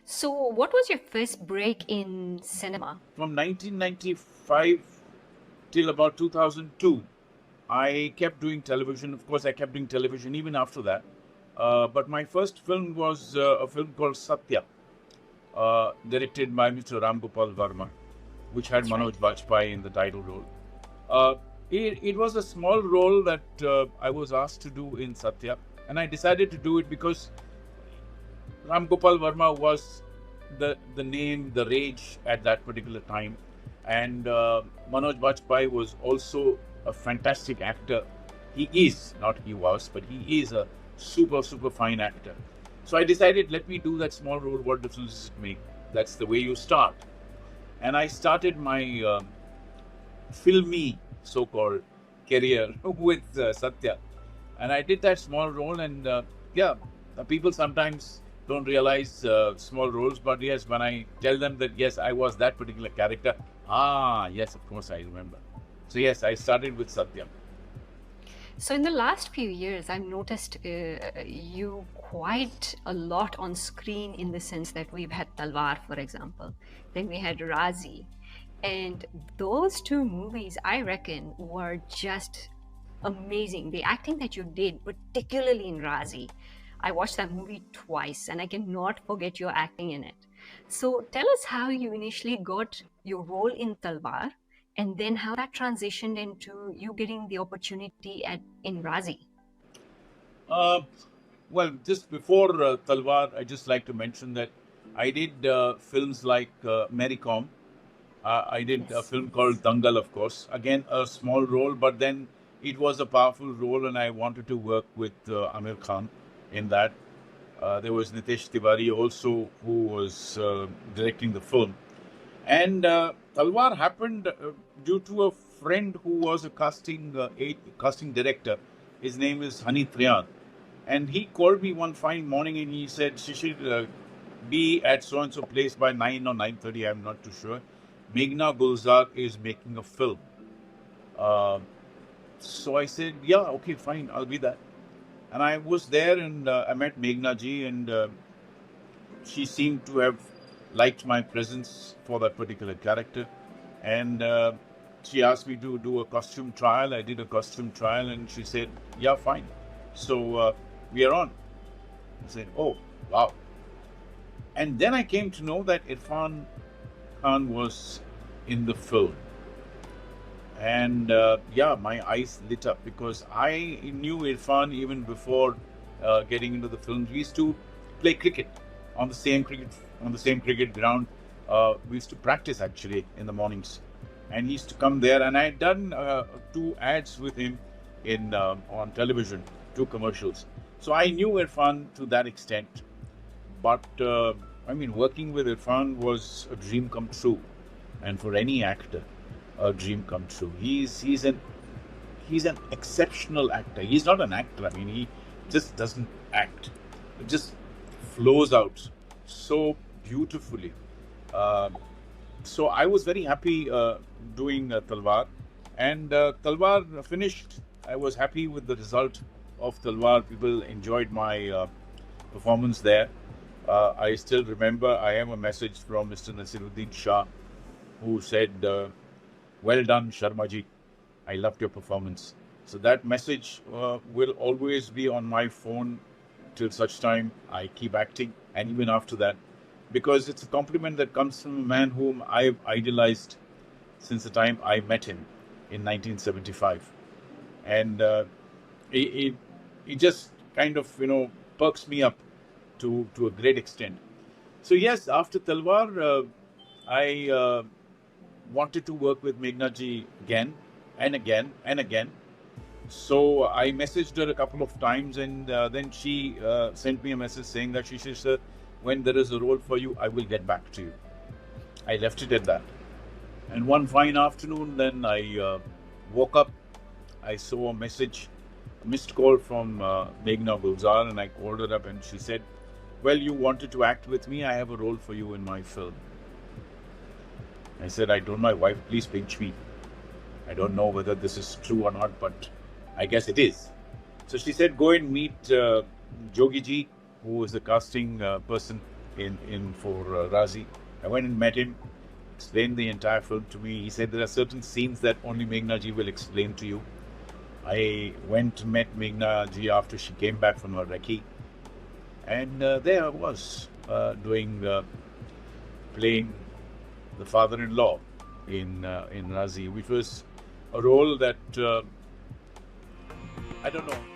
So, what was your first break in cinema? From 1995 till about 2002, I kept doing television. Of course, I kept doing television even after that. But my first film was a film called Satya, directed by Mr. Ram Gopal Verma, which had That's right. Manoj Bajpayee in the title role. Uh, it was a small role that I was asked to do in Satya, and I decided to do it because Ram Gopal Verma was the name, the rage at that particular time, and Manoj Bajpayee was also a fantastic actor. He is, not he was, but he is a super fine actor. So I decided, let me do that small role. What difference does it make? That's the way you start. And I started my filmy so-called career with Satya, and I did that small role. And yeah, people sometimes don't realize small roles, but yes, when I tell them that yes, I was that particular character, yes, of course I remember. So yes, I started with Satya. So, in the last few years, I've noticed you quite a lot on screen in the sense that we've had Talwar, for example, then we had Razi. And those two movies, I reckon, were just amazing. The acting that you did, particularly in Razi, I watched that movie twice and I cannot forget your acting in it. So, tell us how you initially got your role in Talwar and then how that transitioned into you getting the opportunity in Razi. Uh, well, just before Talwar, I just like to mention that I did films like Mary Com. I did a Yes. film called Dangal, of course. Again, a small role, but then it was a powerful role, and I wanted to work with Amir Khan in that. There was Nitesh Tiwari also who was directing the film. And Talwar happened due to a friend who was a casting director. His name is Hani Trian. And he called me one fine morning and he said, Shishir, be at so and so place by 9 or 9:30, I'm not too sure. Meghna Gulzar is making a film. Uh, so I said, yeah, okay, fine, I'll be there. And I was there and I met Meghna ji, and she seemed to have liked my presence for that particular character. And she asked me to do a costume trial. I did a costume trial and she said, yeah, fine. So we are on. I said, oh, wow. And then I came to know that Irfan Khan was in the film. And yeah, my eyes lit up because I knew Irfan even before getting into the film. We used to play cricket on the same cricket ground. We used to practice actually in the mornings, and he used to come there. And I had done two ads with him in on television, two commercials. So I knew Irfan to that extent. But I mean, working with Irfan was a dream come true, and for any actor, a dream come true. He's an exceptional actor. He's not an actor. I mean, he just doesn't act. It just flows out so beautifully. Um so I was very happy doing Talwar, and Talwar finished. I was happy with the result of Talwar. People enjoyed my performance there. I still remember. I have a message from Mr. Nasiruddin Shah, who said, "Well done, Sharma ji. I loved your performance." So that message will always be on my phone till such time I keep acting, and even after that, because it's a compliment that comes from a man whom I've idolized since the time I met him in 1975, and it, it it just kind of perks me up to a great extent. So yes, after Talwar, I wanted to work with Meghna ji again and again and again. So I messaged her a couple of times, and then she sent me a message saying that she said, "Sir, when there is a role for you, I will get back to you." I left it at that. And one fine afternoon, then I woke up. I saw a message, a missed call from Meghna Gulzar, and I called her up, and she said, "Well, you wanted to act with me. I have a role for you in my film." I said, "I told my wife, please pinch me. I don't know whether this is true or not, but I guess it is." So she said, "Go and meet Jogi ji, who is the casting person. in for Razi. I went and met him, explained the entire film to me. He said there are certain scenes that only Meghna ji will explain to you. I went to met Meghna ji after she came back from her recce, and there I was playing the father-in-law in Razi, which was a role that I don't know.